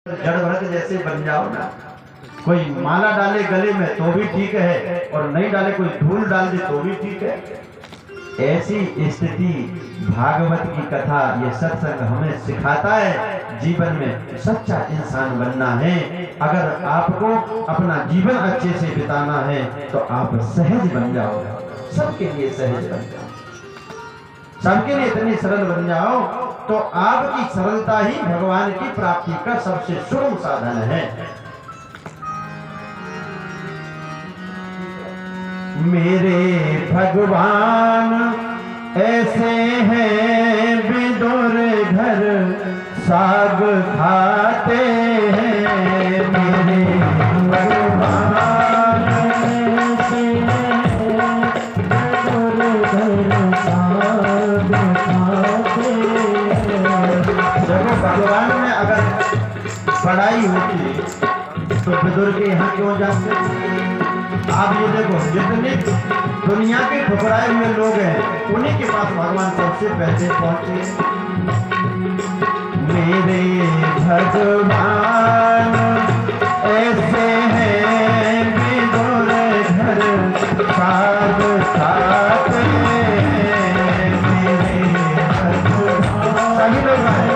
जड़ वर्ग जैसे बन जाओ ना। कोई माला डाले गले में तो भी ठीक है, और नहीं डाले कोई धूल डाल दे तो भी ठीक है। ऐसी स्थिति भागवत की कथा, ये सत्संग हमें सिखाता है। जीवन में सच्चा इंसान बनना है। अगर आपको अपना जीवन अच्छे से बिताना है तो आप सहज बन जाओ, सबके लिए सहज बन जाओ, सबके लिए इतनी सरल बन जाओ तो आपकी सरलता ही भगवान की प्राप्ति का सबसे सुगम साधन है। मेरे भगवान ऐसे हैं विदुर घर साग खाते हैं। मेरे भगवान ऐसे हैं विदुर घर साग खाते हैं। देखो भगवान में अगर बड़ाई होती तो विदुर के यहाँ क्यों जाते? आप ये देखो, जितने दुनिया के ठुकराए हुए लोग हैं उन्हीं के पास भगवान सबसे पहले पहुंचे। मेरे भगवान ऐसे हैं विदुर घर साग खाते हैं। मेरे भगवान सभी लोग आए।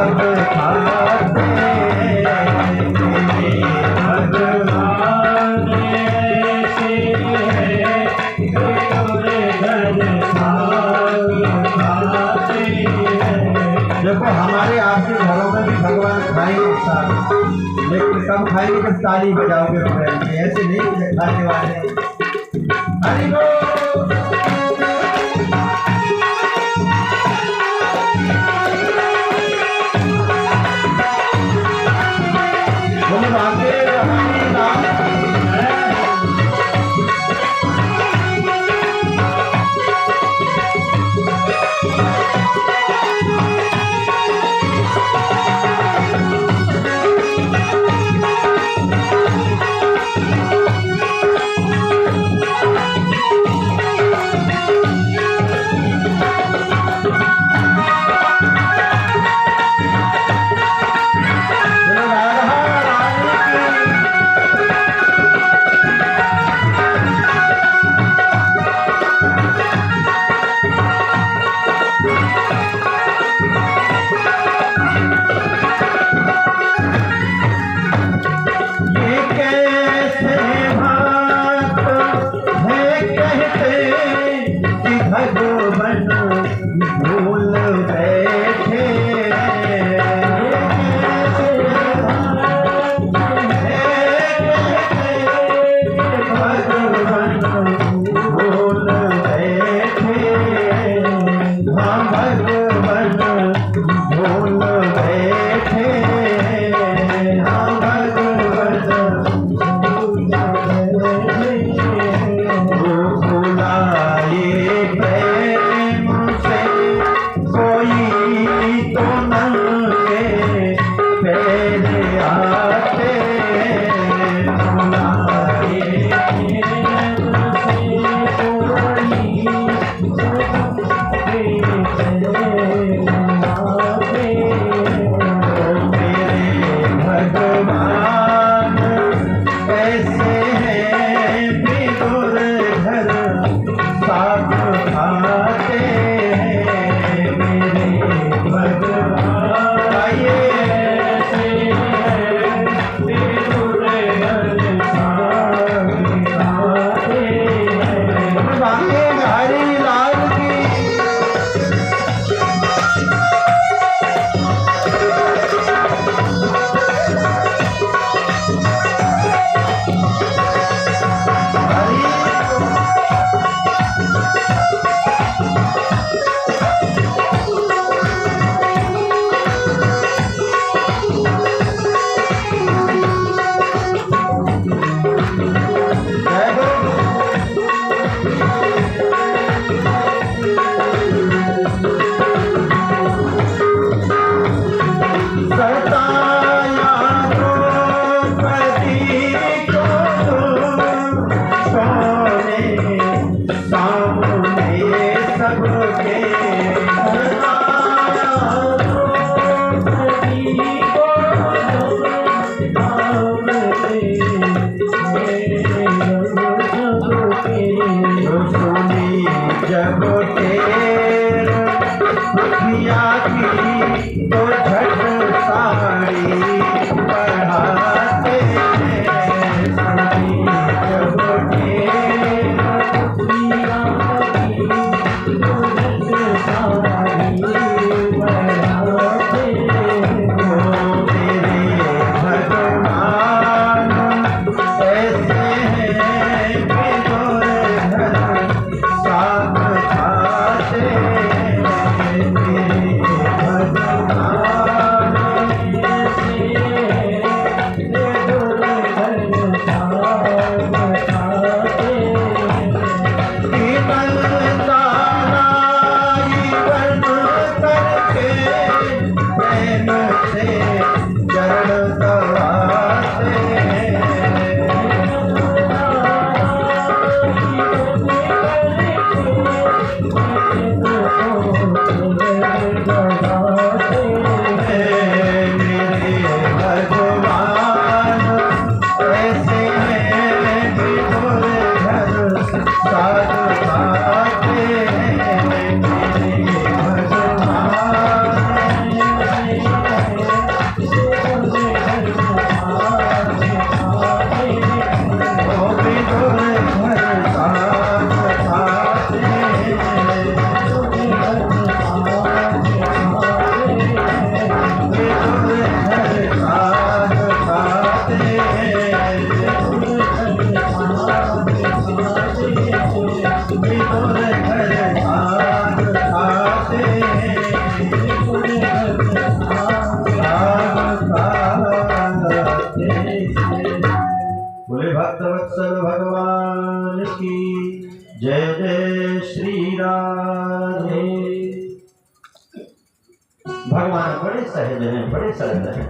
सब खाते भगवान ऐसे है गोरे घर खाते हैं। देखो हमारे आपके घरों में भी भगवान खाएंगे साथ, लेकिन कम खाएंगे तो ताली बजाओगे प्रेम से, ऐसे नहीं कि खाने वाले। हरि बोल। बोलो भाग्य रहानी राम। हैं, बड़े सरल हैं।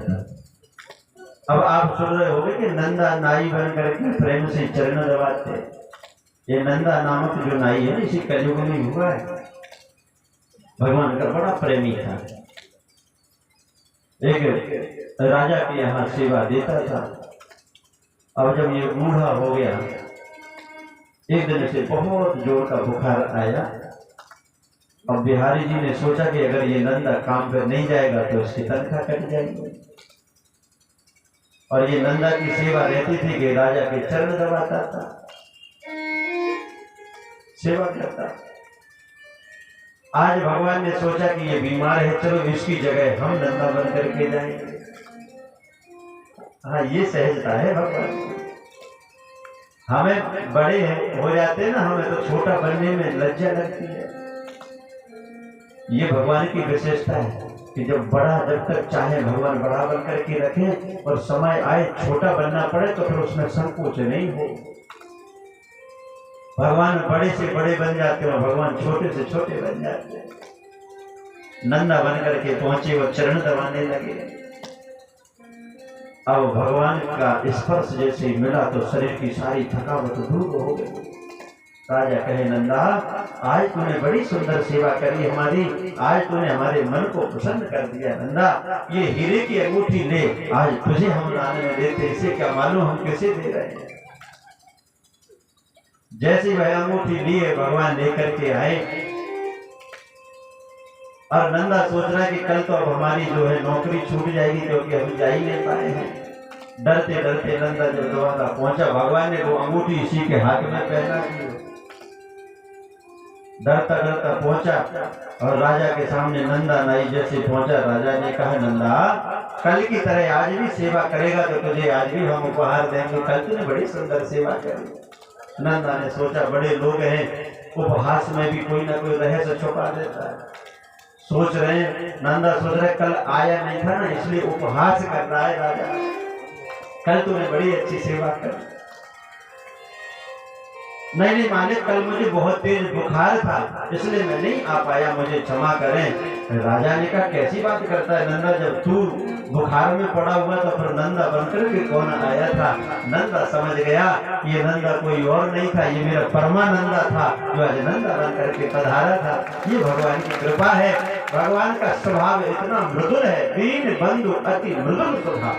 अब आप सुन रहे होंगे कि नंदा नाई बन करके प्रेम से चरण दबाते। ये नंदा नामक जो नाई है इसी कलयुग में हुआ है। भगवान का बड़ा प्रेमी था। एक राजा के यहाँ सेवा देता था। अब जब ये बूढ़ा हो गया, एक दिन से बहुत जोर का बुखार आया। अब बिहारी जी ने सोचा कि अगर ये नंदा काम पर नहीं जाएगा तो इसकी तनख्वाह कट जाएगी। और ये नंदा की सेवा रहती थी कि राजा के चरण दबाता था, सेवा करता। आज भगवान ने सोचा कि ये बीमार है, चलो इसकी जगह हम नंदा बन करके जाएंगे। हाँ, ये सहजता है भगवान की। हमें बड़े हो जाते हैं ना, हमें तो छोटा बनने में लज्जा लगती है। ये भगवान की विशेषता है कि जब जब तक चाहे भगवान बड़ा बन करके रखें, और समय आए छोटा बनना पड़े तो फिर उसमें संकोच नहीं हो। भगवान बड़े से बड़े बन जाते हैं, भगवान छोटे से छोटे बन जाते हैं। नंदा बन करके पहुंचे, वो चरण दबाने लगे। अब भगवान का स्पर्श जैसे मिला तो शरीर की सारी थकावट दूर हो गई। राजा कहे, नंदा आज तूने बड़ी सुंदर सेवा करी हमारी, आज तूने हमारे मन को प्रसन्न कर दिया। नंदा, ये हीरे की अंगूठी ले, आज तुझे हम लाने में देते, इसे क्या मालूम हम किसे दे रहे हैं। जैसे वह अंगूठी लिए भगवान लेकर के आए, और नंदा सोच रहा है कि कल तो अब हमारी जो है नौकरी छूट जाएगी, क्योंकि हम जा ही नहीं पाए हैं। डरते डरते नंदा जब द्वारा पहुंचा, भगवान ने वो अंगूठी इसी के हाथ में पहना दी। डरता डरता पहुंचा और राजा के सामने नंदा नाई जैसे पहुंचा। राजा ने कहा, नंदा कल की तरह आज भी सेवा करेगा तो तुझे आज भी हम उपहार देंगे। कल तूने बड़ी सुंदर सेवा करी। नंदा ने सोचा, बड़े लोग हैं, उपहास में भी कोई ना कोई रहस्य छुपा देता है। सोच रहे हैं, नंदा सोच रहे कल आया नहीं था ना, इसलिए उपहास कर रहा है राजा। कल तूने बड़ी अच्छी सेवा करी। नहीं मालिक, कल मुझे बहुत तेज बुखार था, इसलिए मैं नहीं आ पाया, मुझे क्षमा करें। राजा ने कहा, कैसी बात करता है नंदा, जब तू बुखार में पड़ा हुआ तो फिर नंदा बनकर के कौन आया था। नंदा समझ गया ये नंदा कोई और नहीं था, ये मेरा परमानंदा था जो आज नंदा बनकर के पधारा था। ये भगवान की कृपा है। भगवान का स्वभाव इतना मृदुल है, दीन बंधु अति मृदुल स्वभाव।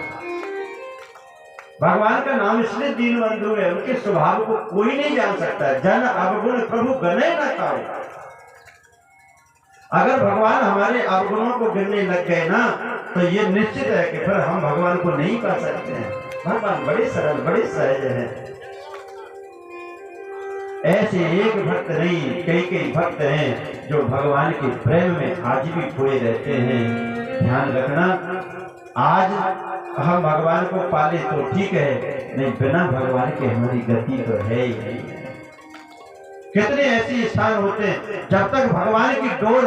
भगवान का नाम इसलिए दीन बंधु है, उनके स्वभाव को कोई नहीं जान सकता। जन अवगुण प्रभु गणे न पाए। अगर भगवान हमारे अवगुणों को गिनने लग गए ना, तो ये निश्चित है कि फिर हम भगवान को नहीं पा सकते हैं। भगवान बड़े सरल, बड़े सहज हैं। ऐसे एक भक्त नहीं, कई भक्त हैं जो भगवान के प्रेम में आज भी खोए रहते हैं। ध्यान रखना, आज हम भगवान को पाले तो ठीक है, नहीं बिना भगवान के हमारी गति तो है ही नहीं। कितने ऐसे स्थान होते हैं जब तक भगवान की डोर,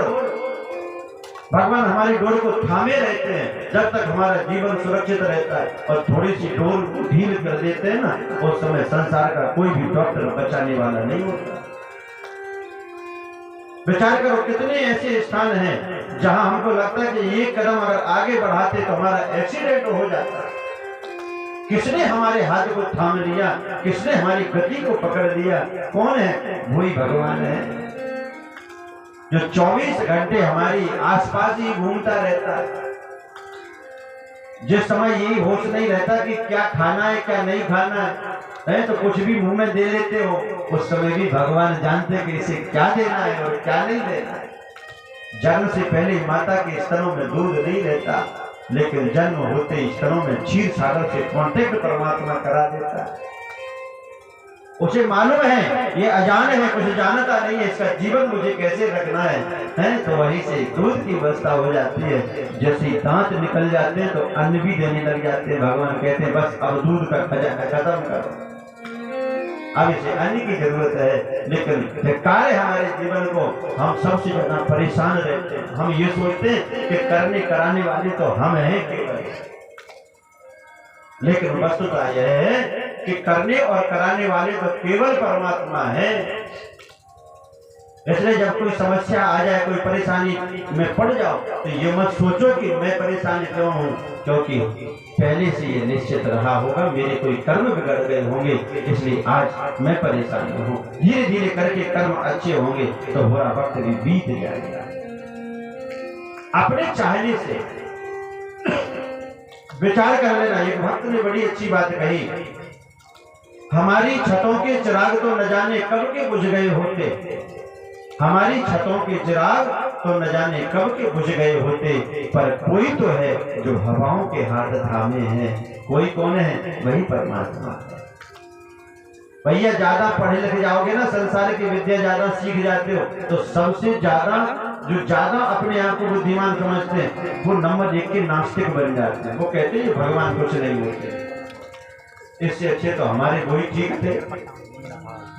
भगवान हमारी डोर को थामे रहते हैं, जब तक हमारा जीवन सुरक्षित रहता है। और थोड़ी सी डोर ढील कर देते हैं ना, उस समय संसार का कोई भी डॉक्टर बचाने वाला नहीं होता। विचार करो, कितने ऐसे स्थान हैं जहां हमको लगता है कि एक कदम अगर आगे बढ़ाते तो हमारा एक्सीडेंट हो जाता। किसने हमारे हाथ को थाम लिया, किसने हमारी गति को पकड़ लिया? कौन है? वही भगवान है जो 24 घंटे हमारी आसपास ही घूमता रहता है। जिस समय यही होश नहीं रहता कि क्या खाना है क्या नहीं खाना है, तो कुछ भी मुंह में दे लेते हो। उस समय भी भगवान जानते हैं कि इसे क्या देना है और क्या नहीं देना है। जन्म से पहले माता के स्तनों में दूध नहीं रहता, लेकिन जन्म होते ही स्तनों में क्षीर सागर से कांटेक्ट परमात्मा करा देता है। उसे मालूम है ये अजान है, कुछ जानता नहीं है, इसका जीवन मुझे कैसे रखना है? तो वहीं से दूध की व्यवस्था हो जाती है। जैसे दांत निकल जाते हैं तो अन्न भी देने लग जाते हैं। भगवान कहते हैं बस अब दूध का खजाना खत्म करो, अब इसे अन्न की जरूरत है। लेकिन कार्य हमारे जीवन को हम सबसे ज्यादा परेशान रहते हैं। हम ये सोचते हैं कि करने कराने वाले तो हम हैं केवल, लेकिन वस्तुता यह है कि करने और कराने वाले तो केवल परमात्मा है। इसलिए जब कोई समस्या आ जाए, कोई परेशानी में पड़ जाओ, तो ये मत सोचो कि मैं परेशान क्यों हूँ, क्योंकि पहले से ये निश्चित रहा होगा, मेरे कोई कर्म बिगड़ गए होंगे, इसलिए आज मैं परेशान हूँ। धीरे धीरे करके कर्म अच्छे होंगे तो बुरा वक्त भी बीत जाएगा। अपने चाहने से विचार कर लेना। एक भक्त ने बड़ी अच्छी बात कही, हमारी छतों के चिराग तो न जाने कब के बुझ गए होते, हमारी छतों के चिराग तो न जाने कब के बुझ गए होते, पर कोई तो है जो हवाओं के हाथ थामे है। कोई कौन है? वही परमात्मा है। भैया ज्यादा पढ़े लिखे जाओगे ना, संसार की विद्या ज्यादा सीख जाते हो, तो सबसे ज्यादा जो ज्यादा अपने आप को बुद्धिमान समझते हैं वो नंबर 1 के नास्तिक बन जाते हैं। वो कहते हैं भगवान कुछ नहीं होते। इससे अच्छे तो हमारे वही ठीक थे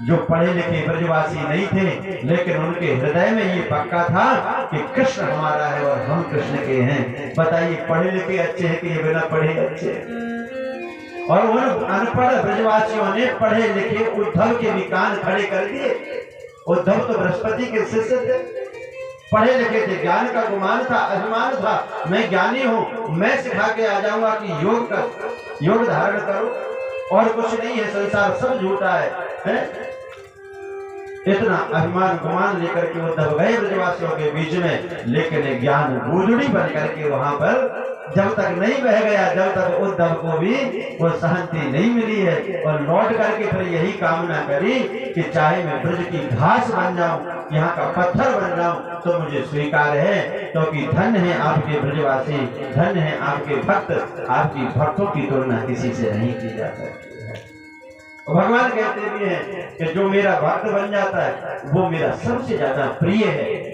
जो पढ़े लिखे ब्रजवासी नहीं थे, लेकिन उनके हृदय में ये पक्का था कि कृष्ण हमारा है और हम कृष्ण के हैं। बताइए, पढ़े लिखे अच्छे हैं कि ये बिना पढ़े अच्छे हैं? और उन अनपढ़ ब्रजवासियों ने पढ़े लिखे उद्धव के भी कान खड़े कर दिए। उद्धव तो बृहस्पति के शिष्य थे, पढ़े लिखे थे, ज्ञान का गुमान था, अभिमान था, मैं ज्ञानी हूं, मैं सिखा के आ जाऊंगा कि योग धारण करो और कुछ नहीं है, संसार सब झूठा है? इतना अभिमान गुमान लेकर के उद्धव गए ब्रजवासियों के बीच में, लेकिन ज्ञान बूंदड़ी बन करके वहां पर जब तक नहीं बह गया, जब तक उद्धव को भी वो शांति नहीं मिली है। और लौट करके फिर यही कामना करी कि चाहे मैं ब्रज की घास बन जाऊं, यहाँ का पत्थर बन जाऊं, तो मुझे स्वीकार है, क्योंकि धन्य है आपके ब्रजवासी, धन्य है आपके भक्त, आपकी भक्तों की तुलना किसी से नहीं की जा सकती है। भगवान कहते भी हैं कि जो मेरा भक्त बन जाता है वो मेरा सबसे ज्यादा प्रिय है।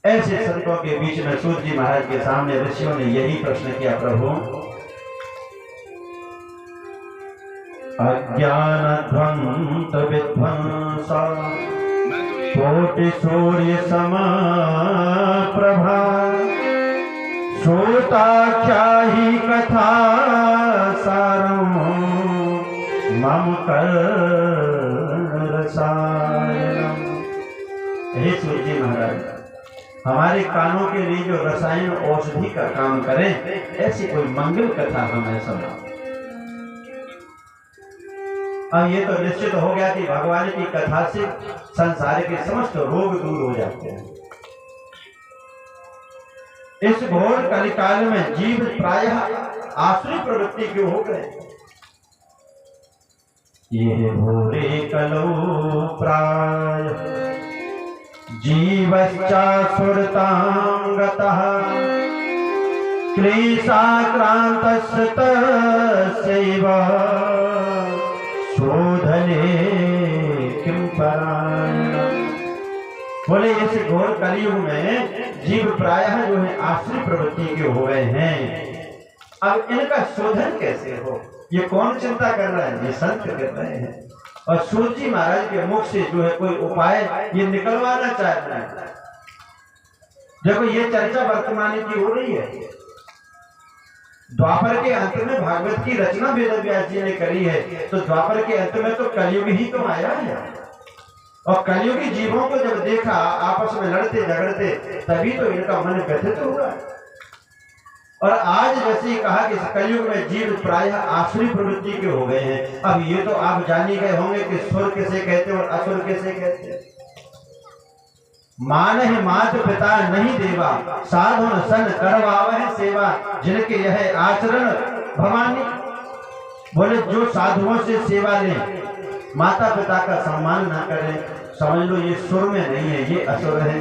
ऐसे संतों के बीच में सूत जी महाराज के सामने ऋषियों ने यही प्रश्न किया, प्रभु अज्ञान ध्वंत विध्वंसा कोटि सूर्य समा प्रभा, श्रोताख्याहि कथा सारम मम कर रसायनम। हे सूत जी महाराज, हमारे कानों के लिए जो रसायन औषधि का काम करें, ऐसी कोई मंगल कथा हमें सुनाओ। अब ये तो निश्चित हो गया कि भगवान की कथा से संसार के समस्त रोग दूर हो जाते हैं। इस घोर कलिकाल में जीव प्रायः आसुरी प्रवृत्ति क्यों हो गए? ये घोरे कलो प्राय जीवश्चासुरतां गतः, क्लेशाक्रान्तस्य तस्यैव शोधने किं परायणम्। बोले इस घोर कलयुग में जीव प्रायः जो है आसुरी प्रवृत्ति के हो गए हैं। अब इनका शोधन कैसे हो, ये कौन चिंता कर रहा है? ये संत कर रहे हैं। और सूत जी महाराज के मुख से जो है कोई उपाय ये निकलवाना चाहता है। देखो, ये चर्चा वर्तमान की हो रही है। द्वापर के अंत में भागवत की रचना वेद व्यास जी ने करी है, तो द्वापर के अंत में तो कलयुग ही तो आया है। और कलयुगी जीवों को जब देखा आपस में लड़ते झगड़ते, तभी तो इनका मन व्यथित हुआ। और आज जैसे ही कहा कि कलयुग में जीव प्रायः आसुरी प्रवृत्ति के हो गए हैं। अब ये तो आप जान ही गए होंगे कि सुर किसे कहते और असुर किसे कहते हैं। मान है मात पिता नहीं देवा, साधुन सन करवावह सेवा, जिनके यह आचरण भवानी। बोले जो साधुओं से सेवा लें, माता पिता का सम्मान ना करें, समझ लो ये सुर में नहीं है, ये असुर है।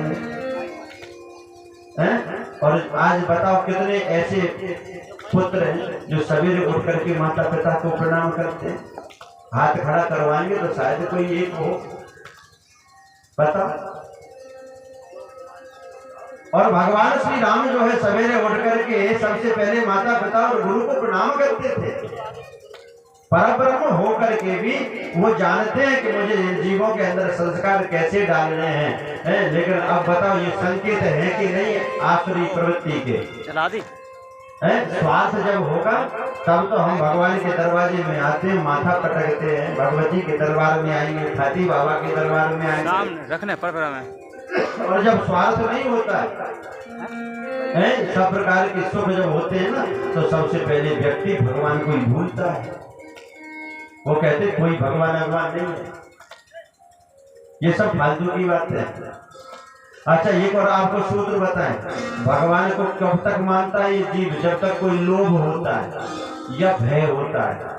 और आज बताओ कितने ऐसे पुत्र हैं जो सवेरे उठ करके माता पिता को प्रणाम करते हैं। हाथ खड़ा करवाएंगे तो शायद कोई एक हो, बताओ। और भगवान श्री राम जो है सवेरे उठ करके सबसे पहले माता पिता और गुरु को प्रणाम करते थे। परब्रह्म होकर के भी वो जानते हैं कि मुझे जीवों के अंदर संस्कार कैसे डालने हैं। लेकिन अब बताओ ये संकेत है कि नहीं आसुरी प्रवृत्ति के? चला दी। स्वार्थ जब होगा तब तो हम भगवान के दरवाजे में आते हैं, माथा पटकते हैं, भगवती के दरबार में आएंगे, खाती बाबा के दरबार में आएंगे, सामने रखने पर में। और जब स्वार्थ नहीं होता है, सब प्रकार के सुख जब होते हैं ना, तो सबसे पहले व्यक्ति भगवान को ही भूलता है। वो कहते कोई भगवान भगवान नहीं है। ये सब फालतू की बात है। अच्छा, एक और आपको सूत्र बताएं, भगवान को कब तक मानता है ये जीव? जब तक कोई लोभ होता है या भय होता है।